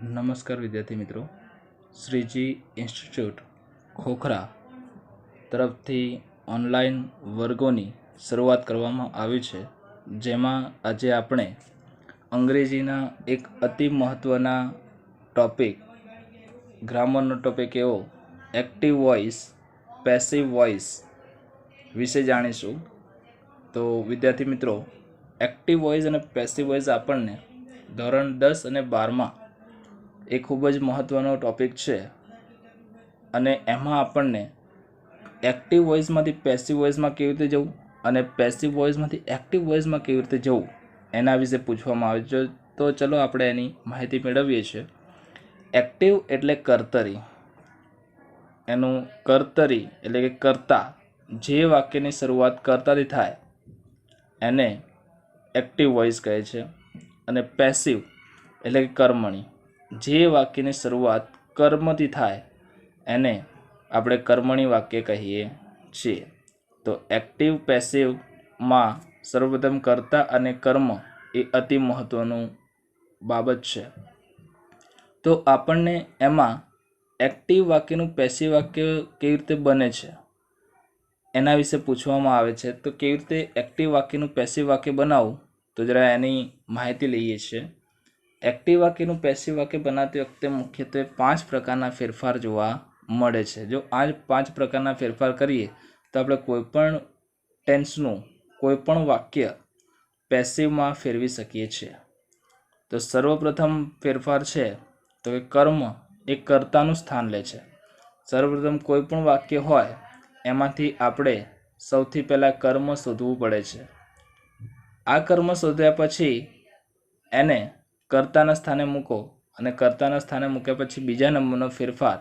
નમસ્કાર વિદ્યાર્થી મિત્રો, શ્રીજી ઇન્સ્ટિટ્યૂટ ખોખરા તરફથી ઓનલાઈન વર્ગોની શરૂઆત કરવામાં આવી છે, જેમાં આજે આપણે અંગ્રેજીના એક અતિ મહત્ત્વના ટૉપિક ગ્રામરનો ટૉપિક એવો એક્ટિવ વોઇસ પેસિવ વોઇસ વિશે જાણીશું. તો વિદ્યાર્થી મિત્રો, એક્ટિવ વોઇસ અને પેસિવ વોઇસ આપણને ધોરણ 10 અને 12માં એ ખૂબ જ મહત્ત્વનો ટૉપિક છે અને એમાં આપણને એક્ટિવ વોઇસમાંથી પેસિવ વોઇસમાં કેવી રીતે જવું અને પેસિવ વોઇસમાંથી એક્ટિવ વોઇસમાં કેવી રીતે જવું એના વિશે પૂછવામાં આવે છે. તો ચલો આપણે એની માહિતી મેળવીએ છીએ. એક્ટિવ એટલે કર્તરી, એનું કર્તરી એટલે કે કર્તા, જે વાક્યની શરૂઆત કર્તાથી થાય એને એક્ટિવ વોઇસ કહે છે. અને પેસિવ એટલે કે કર્મણી, જે વાક્યની શરૂઆત કર્મથી થાય એને આપણે કર્મણી વાક્ય કહીએ છીએ. તો એક્ટિવ પેસિવમાં સર્વપ્રથમ કર્તા અને કર્મ એ અતિ મહત્ત્વનું બાબત છે. તો આપણને એમાં એક્ટિવ વાક્યનું પેસિવ વાક્ય કેવી રીતે બને છે એના વિશે પૂછવામાં આવે છે. તો કેવી રીતે એક્ટિવ વાક્યનું પેસિવ વાક્ય બનાવવું, તો જરા એની માહિતી લઈએ છીએ. એક્ટિવ વાક્યનું પેસિવ વાક્ય બનાવતી વખતે મુખ્યત્વે 5 પ્રકારના ફેરફાર જોવા મળે છે. જો આ 5 પ્રકારના ફેરફાર કરીએ તો આપણે કોઈપણ ટેન્સનું કોઈપણ વાક્ય પેસિવમાં ફેરવી શકીએ છીએ. તો સર્વપ્રથમ ફેરફાર છે તો કે કર્મ એ કર્તાનું સ્થાન લે છે. સર્વપ્રથમ કોઈ પણ વાક્ય હોય એમાંથી આપણે સૌથી પહેલાં કર્મ શોધવું પડે છે. આ કર્મ શોધ્યા પછી એને કર્તાના સ્થાને મૂકો અને કર્તાના સ્થાને મૂક્યા પછી બીજા નંબરનો ફેરફાર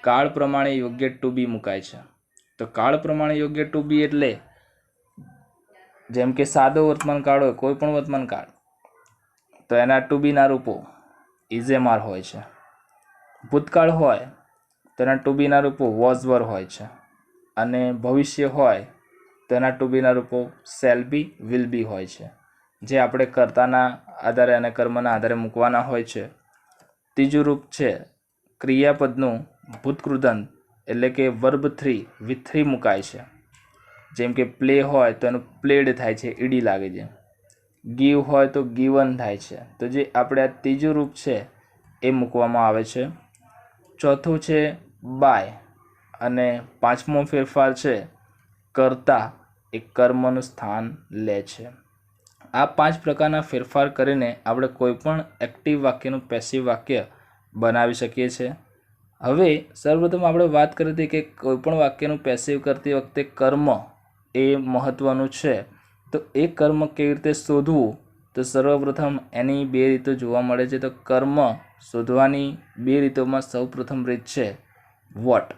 કાળ પ્રમાણે યોગ્ય ટુ બી મુકાય છે. તો કાળ પ્રમાણે યોગ્ય ટુ બી એટલે જેમ કે સાદો વર્તમાન કાળ હોય, કોઈ પણ વર્તમાન કાળ, તો એના ટુ બીના રૂપો ઇઝેમાર હોય છે. ભૂતકાળ હોય તો એના ટુ બીના રૂપો વોઝ વર હોય છે. અને ભવિષ્ય હોય તો એના ટુ બીના રૂપો શેલ બી, વિલ બી હોય છે, જે આપણે કર્તાના આધારે અને કર્મના આધારે મૂકવાના હોય છે. ત્રીજું રૂપ છે ક્રિયાપદનું ભૂતકૃદંત એટલે કે વર્બ 3 with 3 મુકાય છે. જેમ કે પ્લે હોય તો એનું પ્લેડ થાય છે, ઈડી લાગે છે. ગીવ હોય તો ગીવન થાય છે. તો જે આપણે આ ત્રીજું રૂપ છે એ મૂકવામાં આવે છે. ચોથું છે બાય અને પાંચમો ફેરફાર છે કર્તા એ કર્મનું સ્થાન લે છે. આ 5 પ્રકારના ફેરફાર કરીને આપણે કોઈપણ એક્ટિવ વાક્યનું પેસિવ વાક્ય બનાવી શકીએ છીએ. હવે સર્વપ્રથમ આપણે વાત કરી હતી કે કોઈપણ વાક્યનું પેસિવ કરતી વખતે કર્મ એ મહત્ત્વનું છે. તો એ કર્મ કેવી રીતે શોધવું, તો સર્વપ્રથમ એની 2 રીતો જોવા મળે છે. તો કર્મ શોધવાની 2 રીતોમાં સૌપ્રથમ રીત છે વોટ.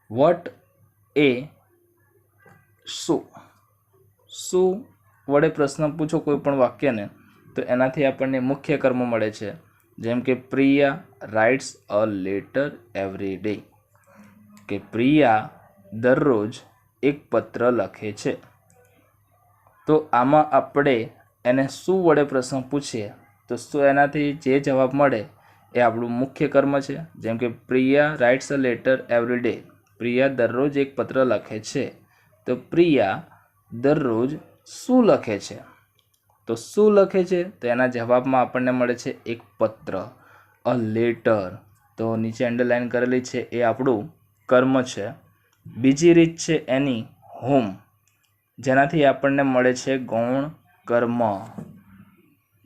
વોટ એ શું વડે પ્રશ્ન પૂછો કોઈ પણ વાક્યને તો એનાથી આપણને મુખ્ય કર્મ મળે છે. જેમ કે Priya writes a letter every day, કે પ્રિયા દરરોજ એક પત્ર લખે છે. તો આમાં આપણે એને શું વડે પ્રશ્ન પૂછીએ તો શું એનાથી જે જવાબ મળે એ આપણું મુખ્ય કર્મ છે. જેમ કે Priya writes a letter every day, Priya દરરોજ એક પત્ર લખે છે. તો પ્રિયા દરરોજ શું લખે છે, તો શું લખે છે તો એના જવાબમાં આપણને મળે છે એક પત્ર, અ લેટર. તો નીચે અંડરલાઇન કરેલી છે એ આપણું કર્મ છે. બીજી રીત છે એની હોમ, જેનાથી આપણને મળે છે ગૌણ કર્મ.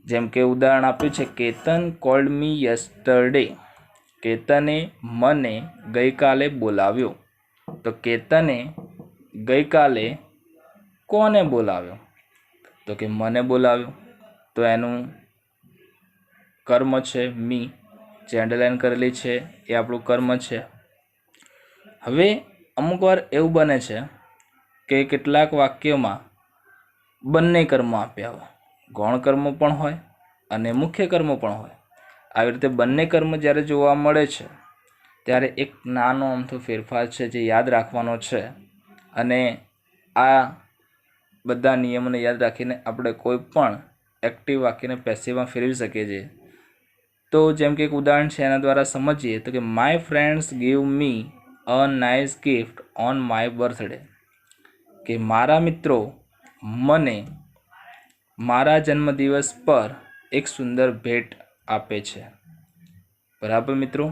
જેમ કે ઉદાહરણ આપ્યું છે કેતન કોલ્ડ મી યસ્ટરડે, કેતને મને ગઈકાલે બોલાવ્યો. તો કેતને ગઈકાલે કોને બોલાવ્યો, તો કે મને બોલાવ્યો. તો એનું કર્મ છે મી, જે અંડરલાઇન કરેલી છે એ આપણું કર્મ છે. હવે અમુક વાર એવું બને છે કે કેટલાક વાક્યોમાં બંને કર્મ આપ્યા હોય, ગૌણ કર્મ પણ હોય અને મુખ્ય કર્મ પણ હોય. આવી રીતે બંને કર્મ જ્યારે જોવા મળે છે ત્યારે એક નાનો અમથો ફેરફાર છે જે યાદ રાખવાનો છે. અને આ બધા નિયમોને યાદ રાખીને આપણે કોઈ પણ એક્ટિવ વાક્યને પેસિવમાં ફેરવી શકીએ છીએ. તો જેમ કે એક ઉદાહરણ છે એના દ્વારા સમજીએ તો કે my friends give me a nice gift on my birthday, કે મારા મિત્રો મને મારા જન્મદિવસ પર એક સુંદર ભેટ આપે છે. બરાબર મિત્રો,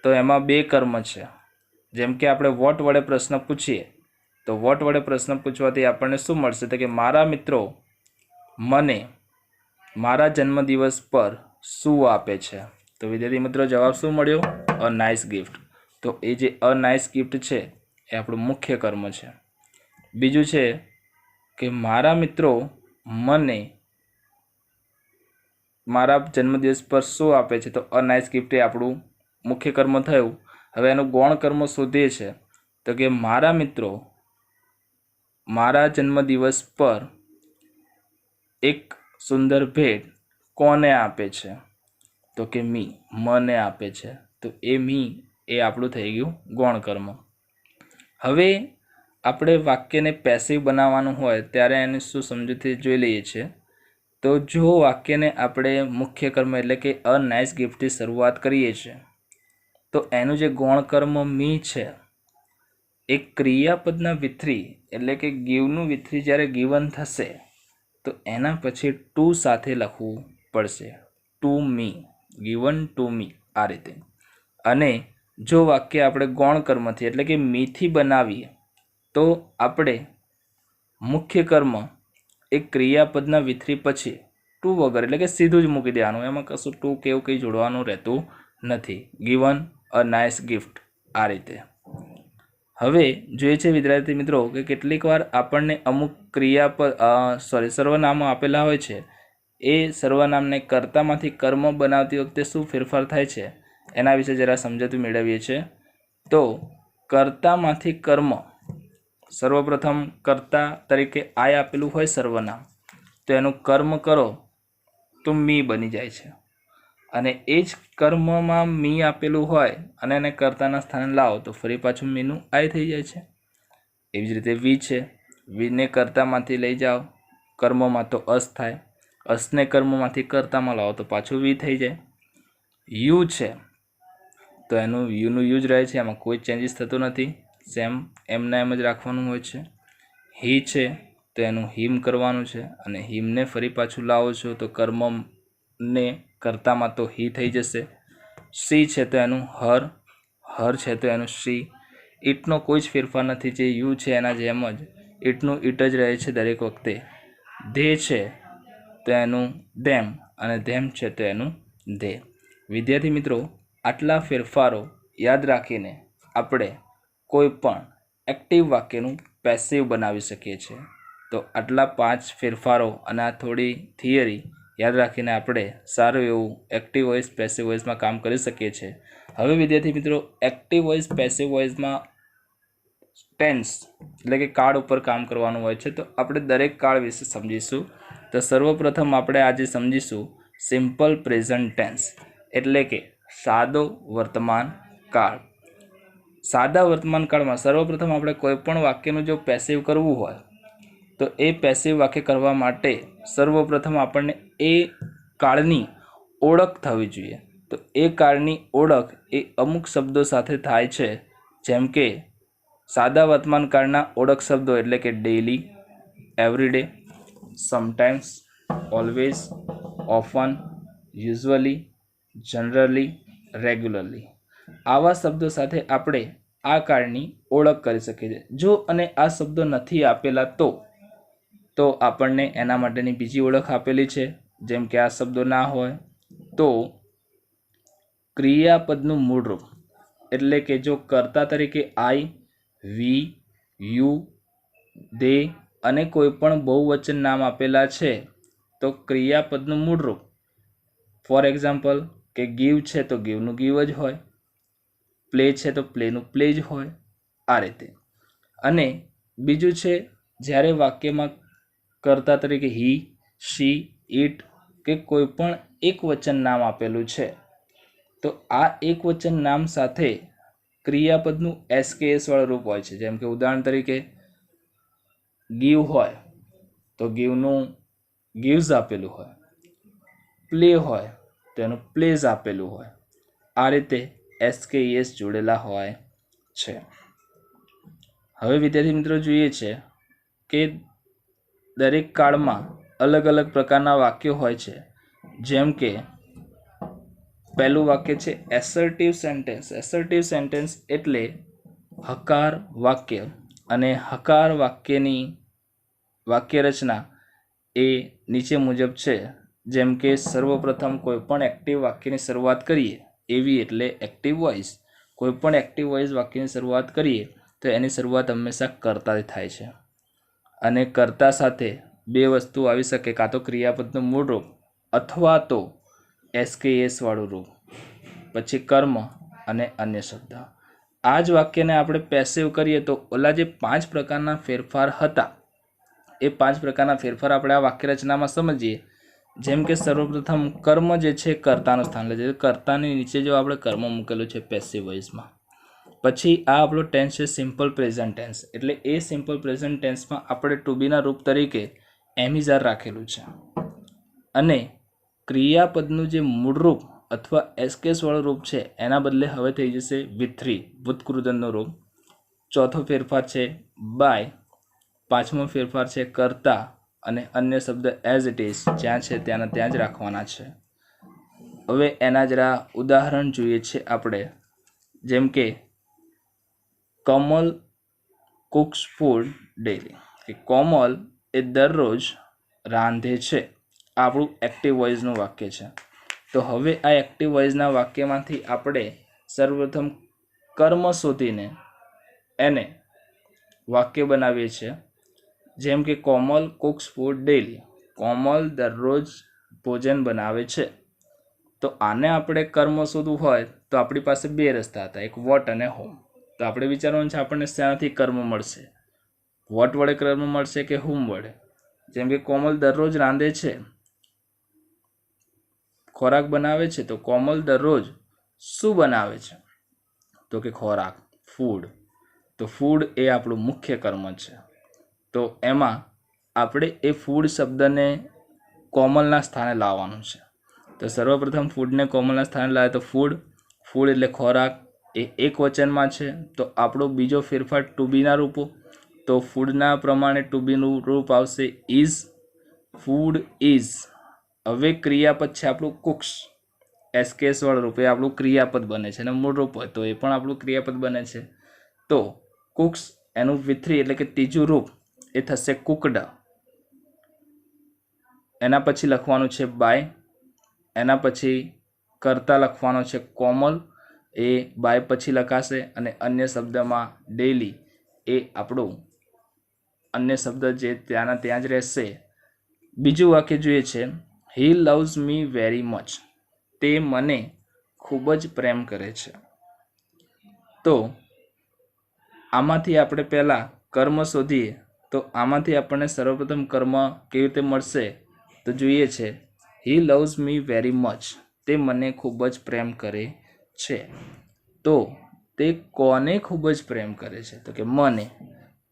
તો એમાં બે કર્મ છે. જેમ કે આપણે વોટ વડે પ્રશ્ન પૂછીએ તો વોટ વડે પ્રશ્ન પૂછવાથી આપણને શું મળશે તો કે મારા મિત્રો મને મારા જન્મદિવસ પર શું આપે છે. તો વિદ્યાર્થી મિત્રો જવાબ શું મળ્યો? A nice gift. તો એ જે અ નાઇસ ગિફ્ટ છે એ આપણું મુખ્ય કર્મ છે. બીજું છે કે મારા મિત્રો મને મારા જન્મદિવસ પર શું આપે છે, તો અ નાઇસ ગિફ્ટ એ આપણું મુખ્ય કર્મ થયું. હવે એનું ગૌણ કર્મ શોધીએ છે તો કે મારા મિત્રો મારા જન્મદિવસ પર એક સુંદર ભેટ કોને આપે છે, તો કે મી, મને આપે છે. તો એ મી એ આપણું થઈ ગયું ગૌણ કર્મ. હવે આપણે વાક્યને પેસિવ બનાવવાનું હોય ત્યારે એની શું સમજૂતી જોઈ લઈએ છીએ. તો જો વાક્યને આપણે મુખ્ય કર્મ એટલે કે અ નાઇસ ગિફ્ટથી શરૂઆત કરીએ છીએ તો એનું જે ગૌણ કર્મ મી છે એ ક્રિયાપદના વિથરી એટલે કે ગીવનું વિથરી જ્યારે ગીવન થશે તો એના પછી ટુ સાથે લખવું પડશે. To me, given to me, આ રીતે. અને જો વાક્ય આપણે ગૌણ કર્મથી એટલે કે મીથી બનાવીએ તો આપણે મુખ્ય કર્મ એક ક્રિયાપદના વિથરી પછી ટુ વગર એટલે કે સીધું જ મૂકી દેવાનું, એમાં કશું ટુ કે એવું કંઈ જોડવાનું રહેતું નથી. ગીવન અ નાઇસ ગિફ્ટ, આ રીતે. હવે જોઈએ છે વિદ્યાર્થી મિત્રો કે કેટલીક વાર આપણને અમુક સર્વનામો આપેલા હોય છે, એ સર્વનામને કર્તામાંથી કર્મ બનાવતી વખતે શું ફેરફાર થાય છે એના વિશે જરા સમજૂતી મેળવીએ છીએ. તો કર્તામાંથી કર્મ, સર્વપ્રથમ કર્તા તરીકે આય આપેલું હોય સર્વનામ, તો એનું કર્મ કરો તો મી બની જાય છે. અને એ જ કર્મમાં મી આપેલું હોય અને એને કર્તાના સ્થાને લાવો તો ફરી પાછું મીનું આય થઈ જાય છે. એવી જ રીતે વી છે, વીને કર્તામાંથી લઈ જાઓ કર્મમાં તો અસ થાય, અસને કર્મમાંથી કર્તામાં લાવો તો પાછું વી થઈ જાય. યુ છે તો એનું યુનું યુ જ રહે છે, એમાં કોઈ ચેન્જીસ થતું નથી, સેમ એમના એમ જ રાખવાનું હોય છે. હી છે તો એનું હિમ કરવાનું છે અને હિમને ફરી પાછું લાવો છો તો કર્મને કર્તામાં તો હી થઈ જશે. સી છે તો એનું હર, હર છે તો એનું સી. ઈટનો કોઈ જ ફેરફાર નથી, જે યુ છે એના જેમ જ ઈટનું ઈટ જ રહે છે દરેક વખતે. ધે છે તો એનું ધેમ અને ધેમ છે તો એનું ધે. વિદ્યાર્થી મિત્રો આટલા ફેરફારો યાદ રાખીને આપણે કોઈ પણ એક્ટિવ વાક્યનું પેસિવ બનાવી શકીએ છીએ. તો આટલા 5 ફેરફારો અને આ થોડી થિયરી યાદ રાખીને આપણે સારું એવું એક્ટિવ વોઇસ પેસિવ વોઇસમાં કામ કરી શકીએ છીએ. હવે વિદ્યાર્થી મિત્રો એક્ટિવ વોઇસ પેસિવ વોઇસમાં ટેન્સ એટલે કે કાળ ઉપર કામ કરવાનું હોય છે, તો આપણે દરેક કાળ વિશે સમજીશું. તો સર્વપ્રથમ આપણે આજે સમજીશું સિમ્પલ પ્રેઝન્ટ ટેન્સ એટલે કે સાદો વર્તમાન કાળ. સાદા વર્તમાન કાળમાં સર્વપ્રથમ આપણે કોઈ પણ વાક્યનું જો પેસિવ કરવું હોય તો એ પેસિવ વાક્ય કરવા માટે સર્વપ્રથમ આપણને એ કાળની ઓળખ થવી જોઈએ. તો એ કાળની ઓળખ એ અમુક શબ્દો સાથે થાય છે, જેમ કે સાદા વર્તમાન કાળના ઓળખ શબ્દો એટલે કે daily, every day, sometimes, always, often, usually, generally, regularly. આવા શબ્દો સાથે આપણે આ કાળની ઓળખ કરી શકીએ છીએ. જો અને આ શબ્દો નથી આપેલા તો આપણને એના માટેની બીજી ઓળખ આપેલી છે. જેમ કે આ શબ્દો ના હોય તો ક્રિયાપદનું મૂળ રૂપ એટલે કે જો કર્તા તરીકે આઈ, વી, યુ, દે અને કોઈ પણ બહુવચન નામ આપેલા છે તો ક્રિયાપદનું મૂળ રૂપ, ફોર એક્ઝામ્પલ કે ગીવ છે તો ગીવનું ગીવ જ હોય, પ્લે છે તો પ્લેનું પ્લે જ હોય, આ રીતે. અને બીજું છે જ્યારે વાક્યમાં કર્તા તરીકે હી, શી, ઇટ કે કોઈ પણ એક વચન નામ આપેલું છે તો આ એક વચન નામ સાથે ક્રિયાપદનું એસકેએસ વાળું રૂપ હોય છે. જેમ કે ઉદાહરણ તરીકે ગીવ હોય તો ગીવનું ગીવ્સ આપેલું હોય, પ્લે હોય તો તો એનું પ્લેસ આપેલું હોય. આ રીતે SKES જોડેલા હોય છે. હવે વિદ્યાર્થી મિત્રો જોઈએ છે કે દરેક કાળમાં અલગ અલગ પ્રકારના વાક્યો હોય છે. જેમ કે પહેલું વાક્ય છે એસર્ટિવ સેન્ટેન્સ. એસર્ટિવ સેન્ટેન્સ એટલે હકાર વાક્ય, અને હકાર વાક્યની વાક્ય રચના એ નીચે મુજબ છે. જેમ કે સર્વપ્રથમ કોઈ પણ એક્ટિવ વાક્યની શરૂઆત કરીએ એવી એટલે એક્ટિવ વોઇસ. કોઈ પણ એક્ટિવ વોઇસ વાક્યની શરૂઆત કરીએ તો એની શરૂઆત હંમેશા કર્તાથી થાય છે, અને કર્તા સાથે બે વસ્તુ આવી શકે, કાં તો ક્રિયાપદનું મૂળ રૂપ અથવા તો SKES વાળું રૂપ, પછી કર્મ અને અન્ય શબ્દ. આ જ વાક્યને આપણે પેસિવ કરીએ તો ઓલા જે 5 પ્રકારના ફેરફાર હતા એ 5 પ્રકારના ફેરફાર આપણે આ વાક્ય રચનામાં સમજીએ. જેમ કે સર્વપ્રથમ કર્મ જે છે કર્તાનું સ્થાન લે છે. કર્તાની નીચે જો આપણે કર્મ મૂકેલું છે પેસિવ વોઇસમાં. પછી આ આપણો ટેન્સ છે સિમ્પલ પ્રેઝન્ટ ટેન્સ. એટલે એ સિમ્પલ પ્રેઝન્ટ ટેન્સમાં આપણે ટુ બીના રૂપ તરીકે એમિઝાર રાખેલું છે, અને ક્રિયાપદનું જે મૂળ રૂપ અથવા SKES વાળું રૂપ છે એના બદલે હવે થઈ જશે V3 ભૂતકૃદનનું રૂપ. ચોથો ફેરફાર છે બાય. પાંચમો ફેરફાર છે કર્તા, અને અન્ય શબ્દ એઝ ઇટ ઇઝ જ્યાં છે ત્યાંના ત્યાં જ રાખવાના છે. હવે એના જરા ઉદાહરણ જોઈએ છે આપણે. જેમ કે કમલ કુક્સ ફૂડ ડેલી, કે કોમલ એ દરરોજ રાંધે છે. આ આપણું એક્ટિવ વોઇસનું વાક્ય છે. તો હવે આ એક્ટિવ વોઇસના વાક્યમાંથી આપણે સર્વપ્રથમ કર્મ શોધીને એને વાક્ય બનાવીએ છીએ. જેમ કે કોમલ કુક્સ ફૂડ ડેલી, કોમલ દરરોજ ભોજન બનાવે છે. તો આને આપણે કર્મ શોધવું હોય તો આપણી પાસે બે રસ્તા હતા, એક વોટ અને હોમ. તો આપણે વિચારવાનું છે આપણને શેનાથી કર્મ મળશે, વોટ વડે કર્મ મળશે કે હોમ વડે. જેમ કે કોમલ દરરોજ રાંધે છે, ખોરાક બનાવે છે, તો કોમલ દરરોજ શું બનાવે છે, તો કે ખોરાક, ફૂડ. તો ફૂડ એ આપણું મુખ્ય કર્મ છે. તો એમાં આપણે એ ફૂડ શબ્દને કોમલના સ્થાને લાવવાનું છે. તો સર્વપ્રથમ ફૂડને કોમલના સ્થાને લાવે તો ફૂડ, ફૂડ એટલે ખોરાક, એ એક વચનમાં છે. તો આપણો બીજો ફેરફાર ટુ બીના રૂપો. તો ફૂડના પ્રમાણે ટુ બીનું રૂપ આવશે ઇઝ, ફૂડ ઇઝ. હવે ક્રિયાપદ છે આપણું કુક્સ, SKES વાળું રૂપ, એ આપણું ક્રિયાપદ બને છે, અને મૂળ રૂપ હોય તો એ પણ આપણું ક્રિયાપદ બને છે. તો કુક્સ એનું V3 એટલે કે ત્રીજું રૂપ એ થશે કુકડ. એના પછી લખવાનું છે બાય, એના પછી કર્તા લખવાનો છે કોમલ, એ બાય પછી લખાશે, અને અન્ય શબ્દમાં ડેલી એ આપણું અન્ય શબ્દ જે ત્યાંના ત્યાં જ રહેશે. બીજું વાક્ય જોઈએ છે હી લવ્સ મી વેરી મચ, તે મને ખૂબ જ પ્રેમ કરે છે. તો આમાંથી આપણે પહેલાં કર્મ શોધીએ. તો આમાંથી આપણને સર્વપ્રથમ કર્મ કેવી રીતે મળશે તો જોઈએ છે હી લવ્સ મી વેરી મચ, તે મને ખૂબ જ પ્રેમ કરે છે. તો તે કોને ખૂબ જ પ્રેમ કરે છે, તો કે મને.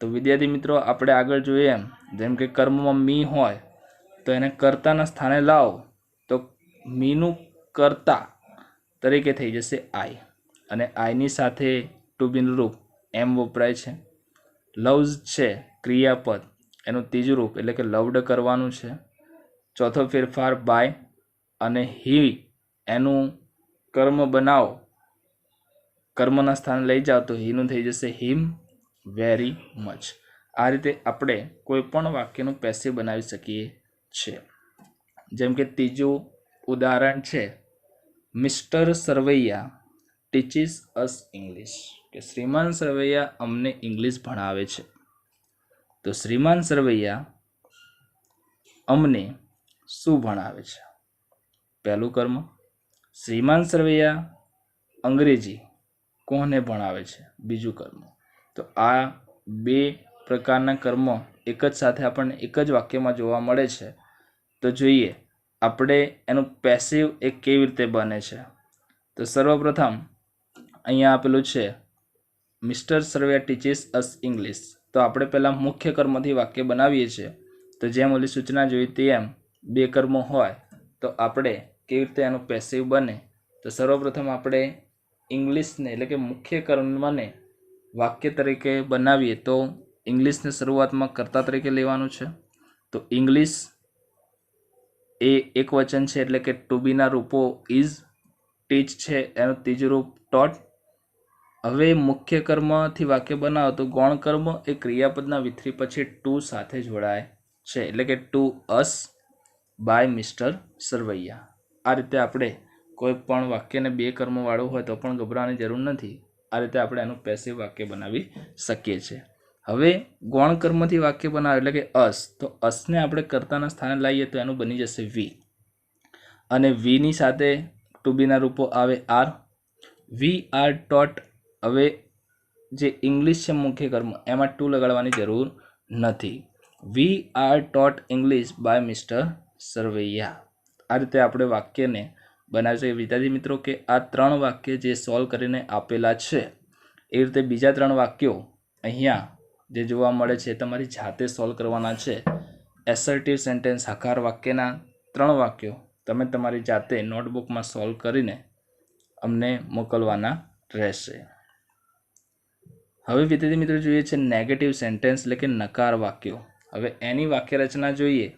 તો વિદ્યાર્થી મિત્રો આપણે આગળ જોઈએ એમ, જેમ કે કર્મમાં મી હોય તો એને કર્તાના સ્થાને લાવો તો મીનું કર્તા તરીકે થઈ જશે આઈ, અને આઈની સાથે ટુ બીનું રૂપ એમ વપરાય છે. લવ્સ છે ક્રિયાપદ, એનું ત્રીજું રૂપ એટલે કે લવ્ડ કરવાનું છે. ચોથો ફેરફાર બાય, અને હી એનું કર્મ બનાવો, કર્મના સ્થાને લઈ જાઓ તો હીનું થઈ જશે હિમ વેરી મચ. આ રીતે આપણે કોઈ પણ વાક્યનું પેસિવ બનાવી શકીએ છીએ. જેમ કે ત્રીજું ઉદાહરણ છે mister Sarvaiya teaches us English, કે શ્રીમાન સરવૈયા અમને ઇંગ્લિશ ભણાવે છે. તો શ્રીમાન સરવૈયા અમને શું ભણાવે છે, પહેલું કર્મ. શ્રીમાન સરવૈયા અંગ્રેજી કોને ભણાવે છે, બીજું કર્મ. તો આ બે પ્રકારના કર્મ એક જ સાથે આપણને એક જ વાક્યમાં જોવા મળે છે. તો જોઈએ આપણે એનું પેસિવ એ કેવી રીતે બને છે. તો સર્વપ્રથમ અહીંયા આપેલું છે mister Sarvaiya teaches us English. તો આપણે પહેલાં મુખ્ય કર્મથી વાક્ય બનાવીએ છીએ. તો જેમ ઓલી સૂચના જોઈ તેમ બે કર્મો હોય તો આપણે કેવી રીતે એનું પેસિવ બને, તો સર્વપ્રથમ આપણે ઇંગ્લિશને એટલે કે મુખ્ય કર્મને વાક્ય તરીકે બનાવીએ તો ઇંગ્લિશને શરૂઆતમાં કર્તા તરીકે લેવાનું છે. તો ઇંગ્લિશ એ એક વચન છે એટલે કે ટુ બીના રૂપો ઇઝ, ટીચ છે એનું ત્રીજું રૂપ ટોટ. હવે મુખ્ય કર્મથી વાક્ય બનાવો તો ગૌણ કર્મ એ ક્રિયાપદના વિથરી પછી ટુ સાથે જોડાય છે એટલે કે to us by mister Sarvaiya. આ રીતે આપણે કોઈ પણ વાક્યને બે કર્મવાળું હોય તો પણ ગભરાવાની જરૂર નથી. આ રીતે આપણે એનું પેસિવ વાક્ય બનાવી શકીએ છીએ. હવે ગૌણ કર્મથી વાક્ય બનાવો એટલે કે અસ, તો અસને આપણે કર્તાના સ્થાને લાવીએ તો એનું બની જશે વી, અને વીની સાથે ટુ બીના રૂપો આવે આર. V are ટોટ. હવે જે ઇંગ્લિશ છે મુખ્ય કર્મ એમાં ટુ લગાડવાની જરૂર નથી. We are taught English by mister Sarvaiya. આ રીતે આપણે વાક્યને બનાવી શકીએ. વિદ્યાર્થી મિત્રો કે આ 3 વાક્ય જે સોલ્વ કરીને આપેલા છે એ રીતે બીજા 3 વાક્યો અહીંયા જે જોવા મળે છે તમારી જાતે સોલ્વ કરવાના છે. એસર્ટિવ સેન્ટેન્સ હકાર વાક્યના 3 વાક્યો તમે તમારી જાતે નોટબુકમાં સોલ્વ કરીને અમને મોકલવાના રહેશે. હવે વિદ્યાર્થી મિત્રો જોઈએ છે નેગેટિવ સેન્ટેન્સ એટલે કે નકાર વાક્યો. હવે એની વાક્ય રચના જોઈએ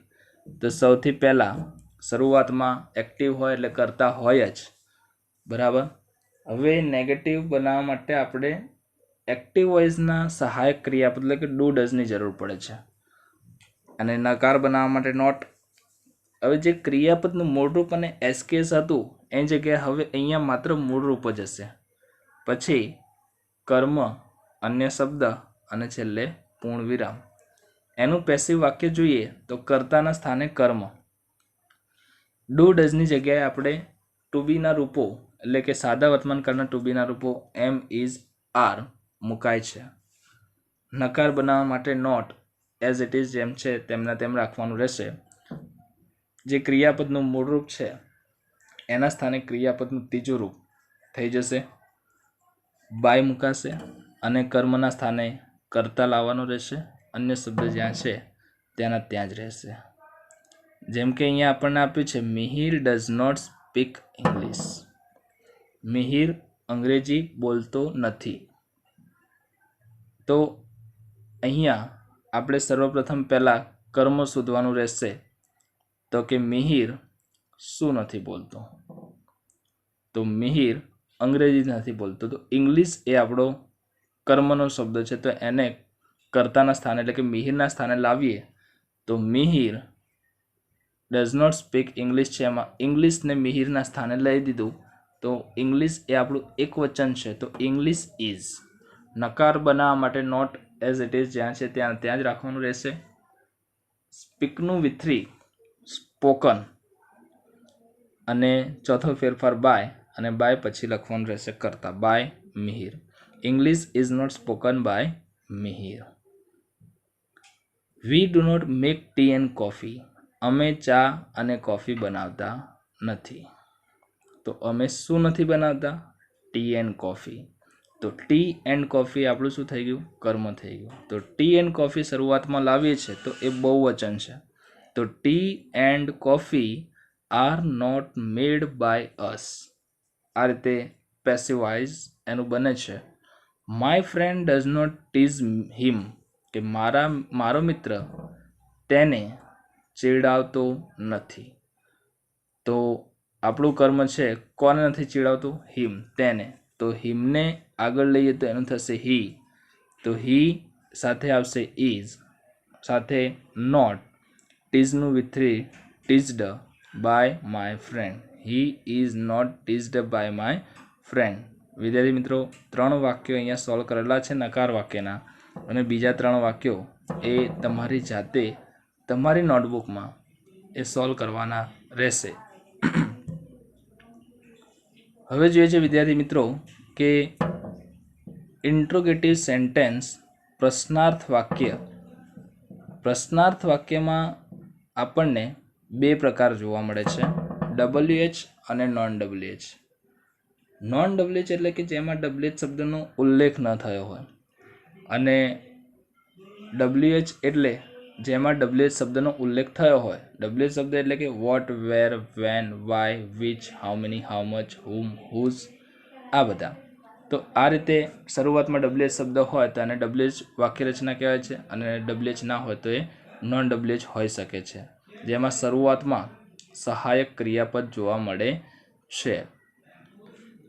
તો સૌથી પહેલાં શરૂઆતમાં એક્ટિવ હોય એટલે કરતા હોય જ, બરાબર. હવે નેગેટિવ બનાવવા માટે આપણે એક્ટિવ વોઇસના સહાયક ક્રિયાપદ એટલે કે ડુ ડઝની જરૂર પડે છે, અને નકાર બનાવવા માટે નોટ. હવે જે ક્રિયાપદનું મૂળરૂપ અને એસકેસ હતું એની જગ્યાએ હવે અહીંયા માત્ર મૂળરૂપ જ હશે, પછી કર્મ, અન્ય શબ્દ અને છેલ્લે પૂર્ણ વિરામ. એનું પેસિવ વાક્ય જોઈએ તો કર્તાના સ્થાને કર્મ, ડુ ડઝની જગ્યાએ આપણે ટુ બીના રૂપો એટલે કે સાદા વર્તમાનકાળના ટુ બીના રૂપો એમ, ઇઝ, આર મુકાય છે. નકાર બનાવવા માટે નોટ એઝ ઇટ ઇઝ જેમ છે તેમના તેમ રાખવાનું રહેશે. જે ક્રિયાપદનું મૂળરૂપ છે એના સ્થાને ક્રિયાપદનું ત્રીજું રૂપ થઈ જશે, બાય મુકાશે, અને કર્મના સ્થાને કર્તા લાવવાનું રહેશે. અન્ય શબ્દ જ્યાં છે ત્યાંના ત્યાં જ રહેશે. જેમ કે અહીંયા આપણને આપ્યું છે Mihir does not speak English. Mihir અંગ્રેજી બોલતો નથી. તો અહીંયા આપણે સર્વપ્રથમ પહેલાં કર્મ શોધવાનું રહેશે. તો કે મિહિર શું નથી બોલતો? તો મિહિર અંગ્રેજી નથી બોલતો. તો ઇંગ્લિશ એ આપણો કર્મનો શબ્દ છે, તો એને કર્તાના સ્થાને એટલે કે મિહિરના સ્થાને લાવીએ તો Mihir does not speak English છે, એમાં ઇંગ્લિશને મિહિરના સ્થાને લઈ દીધું. તો ઇંગ્લિશ એ આપણું એક વચન છે, તો ઇંગ્લિશ ઇઝ. નકાર બનાવવા માટે નોટ એઝ ઇટ ઇઝ જ્યાં છે ત્યાં જ રાખવાનું રહેશે. સ્પીકનું વિથરી સ્પોકન, અને ચોથો ફેરફાર બાય, અને બાય પછી લખવાનું રહેશે કરતા, by Mihir. English is not spoken by Mihir. We do not make tea and coffee. અમે ચા અને કોફી બનાવતા નથી. તો અમે શું નથી બનાવતા? T and coffee. તો ટી એન્ડ કોફી આપણું શું થઈ ગયું? કર્મ થઈ ગયું. તો ટી એન્ડ કોફી શરૂઆતમાં લાવીએ છીએ તો એ બહુવચન છે. તો tea and coffee are not made by us. આ રીતે પેસિવાઇઝ એનું બને છે. My friend does not tease him. કે મારો મિત્ર તેને ચીડાવતો નથી. તો આપણું કર્મ છે કોને નથી ચીડાવતું? હિમ, તેને. તો હિમને આગળ લઈએ તો એનું થશે હી. તો હી સાથે આવશે ઇઝ, સાથે નોટ, ટીઝનું વિથરી teased by my friend. He is not teased by my friend. વિદ્યાર્થી મિત્રો 3 વાક્યો અહીંયા સોલ્વ કરેલા છે નકાર વાક્યના, અને બીજા 3 વાક્યો એ તમારી જાતે તમારી નોટબુકમાં એ સોલ્વ કરવાના રહેશે. હવે જોઈએ છે વિદ્યાર્થી મિત્રો કે ઇન્ટ્રોગેટિવ સેન્ટેન્સ પ્રશ્નાર્થ વાક્ય. પ્રશ્નાર્થ વાક્યમાં આપણને 2 પ્રકાર જોવા મળે છે, WH અને નોન WH. નોન WH એટલે કે જેમાં WH શબ્દનો ઉલ્લેખ ન થયો હોય, અને WH એટલે જેમાં WH શબ્દનો ઉલ્લેખ થયો હોય. WH શબ્દ એટલે કે what, where, when, why, which, how many, how much, whom, whose, આ બધા. તો આ રીતે શરૂઆતમાં WH શબ્દ હોય તો એને WH વાક્યરચના કહેવાય છે, અને WH ના હોય તો એ નોન WH હોઈ શકે છે, જેમાં શરૂઆતમાં સહાયક ક્રિયાપદ જોવા મળે છે.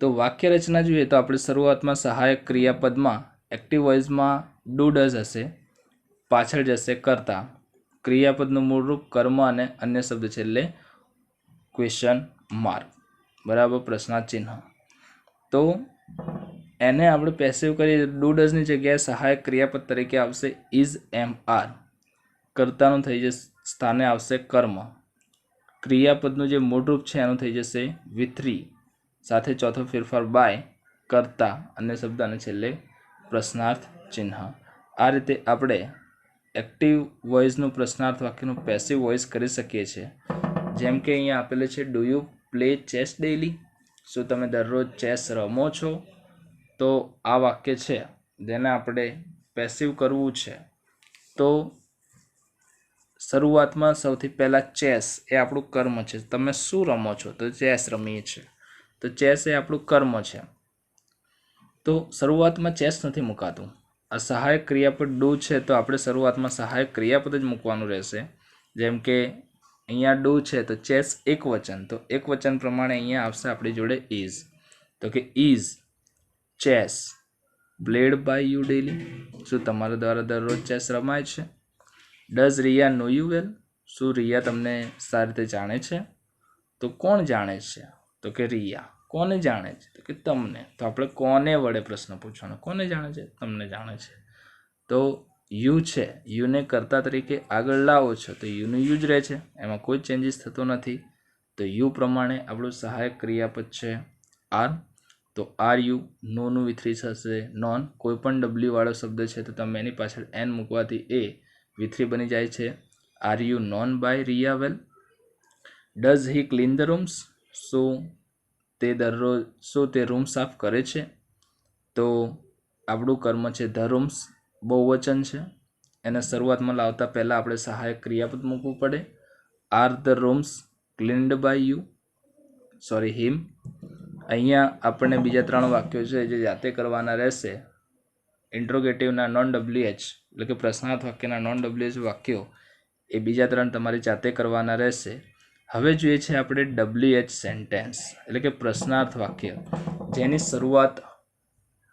તો વાક્યરચના જોઈએ તો આપણે શરૂઆતમાં સહાયક ક્રિયાપદમાં એક્ટિવ વોઇસમાં ડુ ડઝ હશે, પાછળ જશે કરતા, ક્રિયાપદનું મૂળરૂપ કર્મ અને અન્ય શબ્દ છે એટલે ક્વેશ્ચન માર્ક, બરાબર, પ્રશ્નાર્થ ચિહ્ન. તો એને આપણે પેસિવ કરીએ ડુ ડઝની જગ્યાએ સહાયક ક્રિયાપદ તરીકે આવશે ઇઝ, એમ, આર. કર્તાનું થઈ જશે, સ્થાને આવશે કર્મ. ક્રિયાપદનું જે મૂળરૂપ છે એનું થઈ જશે વિથરી, સાથે ચોથો ફેરફાર બાય, કરતા, અન્ય શબ્દ અને છેલ્લે પ્રશ્નાર્થ ચિહ્ન. આ રીતે આપણે એક્ટિવ વોઇસનું પ્રશ્નાર્થ વાક્યનું પેસિવ વોઇસ કરી શકીએ છીએ. જેમ કે અહીંયા આપેલું છે do you play chess daily? શું તમે દરરોજ ચેસ રમો છો? તો આ વાક્ય છે જેને આપણે પેસિવ કરવું છે. તો શરૂઆતમાં સૌથી પહેલાં ચેસ એ આપણું કર્મ છે. તમે શું રમો છો? તો ચેસ રમીએ છીએ. તો ચેસ એ આપણું કર્મ છે. તો શરૂઆતમાં ચેસ નથી મુકાતું. આ સહાયક ક્રિયાપદ ડુ છે તો આપણે શરૂઆતમાં સહાયક ક્રિયાપદ જ મૂકવાનું રહેશે. જેમ કે અહીંયા ડુ છે તો ચેસ એક વચન, તો એક વચન પ્રમાણે અહીંયા આવશે આપણી જોડે ઇઝ. તો કે is chess played by you daily? શું તમારા દ્વારા દરરોજ ચેસ રમાય છે? Does Riya know you well? શું રિયા તમને સારી રીતે જાણે છે? તો કોણ જાણે છે? તો કે રિયા. કોને જાણે છે? તો કે તમને. તો આપણે કોને વડે પ્રશ્ન પૂછવાનો. કોને જાણે છે? તમને જાણે છે. તો યુ છે, યુને કર્તા તરીકે આગળ લાવો છો તો યુનું યુ જ રહે છે, એમાં કોઈ ચેન્જીસ થતો નથી. તો યુ પ્રમાણે આપણું સહાયક ક્રિયાપદ છે આર. તો આર યુ, નોનું વિથરી થશે નોન. કોઈ પણ ડબલ્યુ વાળો શબ્દ છે તો તમે એની પાછળ એન મૂકવાથી એ વિથરી બની જાય છે. Are you known by Riya well? Does he clean the rooms? શું તે રૂમ સાફ કરે છે? તો આપણું કર્મ છે ધ રૂમ્સ, બહુવચન છે, એને શરૂઆતમાં લાવતા પહેલાં આપણે સહાયક ક્રિયાપદ મૂકવું પડે. Are the rooms cleaned by you? Sorry, him. અહીંયા આપણને બીજા 3 વાક્યો છે જે જાતે કરવાના રહેશે. ઇન્ટ્રોગેટિવના નોન WH એટલે કે પ્રશ્નાર્થ વાક્યના નોન WH વાક્યો એ બીજા 3 તમારી જાતે કરવાના રહેશે. હવે જોઈએ છે આપણે WH સેન્ટેન્સ એટલે કે પ્રશ્નાર્થ વાક્ય, જેની શરૂઆત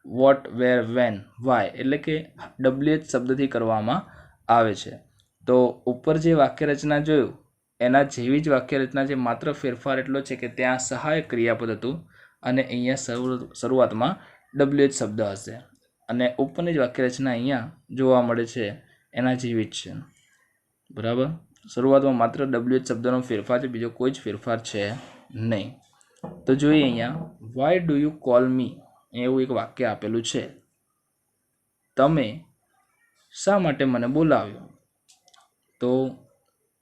વોટ, વેર, વેન, વાય એટલે કે WH શબ્દથી કરવામાં આવે છે. તો ઉપર જે વાક્યરચના જોયું એના જેવી જ વાક્યરચના છે, માત્ર ફેરફાર એટલો છે કે ત્યાં સહાયક ક્રિયાપદ હતું અને અહીંયા શરૂઆતમાં WH શબ્દ હશે, અને ઉપરની જ વાક્યરચના અહીંયા જોવા મળે છે એના જેવી જ છે, બરાબર. શરૂઆતમાં માત્ર WH શબ્દનો ફેરફાર છે, બીજો કોઈ જ ફેરફાર છે નહીં. તો જોઈએ અહીંયા વાય ડુ યુ કોલ મી? એવું એક વાક્ય આપેલું છે. તમે શા માટે મને બોલાવ્યો? તો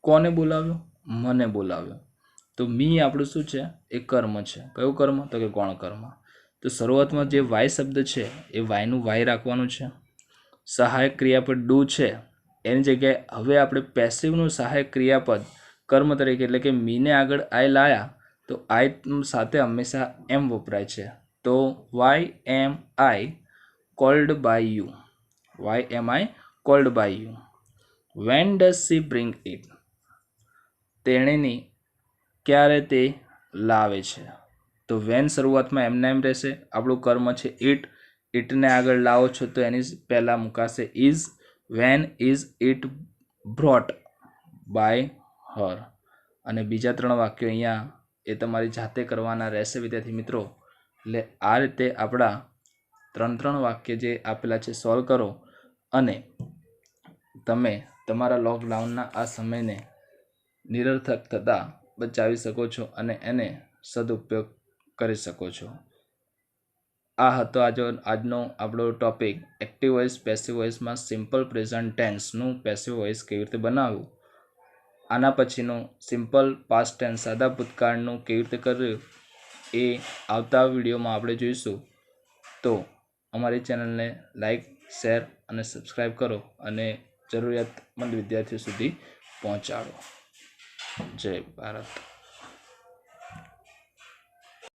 કોને બોલાવ્યો? મને બોલાવ્યો. તો મી આપણું શું છે? એ કર્મ છે. કયું કર્મ? તો કે ગૌણ કર્મ. તો શરૂઆતમાં જે વાય શબ્દ છે એ વાયનું વાય રાખવાનું છે. સહાયક ક્રિયાપદ ડુ છે એની જગ્યાએ હવે આપણે પેસિવનું સહાયક ક્રિયાપદ કર્મ તરીકે એટલે કે મીને આગળ આઈ લાયા તો આઈ સાથે હંમેશા એમ વપરાય છે. તો why am I called by you? Why am I called by you? When does she bring it? તેણીની ક્યારે તે લાવે છે? તો વેન શરૂઆતમાં એમના એમ રહેશે. આપણું કર્મ છે ઇટ. ઇટને આગળ લાવો છો તો એની પહેલાં મુકાશે is. When is it brought by her? અને બીજા 3 વાક્યો અહીંયા એ તમારી જાતે કરવાના રહેશે વિદ્યાર્થી મિત્રો. એટલે આ રીતે આપણા 3 વાક્ય જે આપેલા છે સોલ્વ કરો અને તમે તમારા લોકડાઉનના આ સમયને નિરર્થક થતાં બચાવી શકો છો અને એને સદુપયોગ કરી શકો છો. આ હતો આજનો આપણો ટોપિક, એક્ટિવ વોઇસ પેસિવ વોઇસમાં સિમ્પલ પ્રેઝન્ટ ટેન્સનું પેસિવ વોઇસ કેવી રીતે બનાવવું. આના પછીનું સિમ્પલ પાસ્ટ ટેન્સ સાદા ભૂતકાળનું કેવી રીતે કર્યું એ આવતા વિડીયોમાં આપણે જોઈશું. તો અમારી ચેનલને લાઈક, શેર અને સબસ્ક્રાઈબ કરો અને જરૂરિયાતમંદ વિદ્યાર્થીઓ સુધી પહોંચાડો. જય ભારત.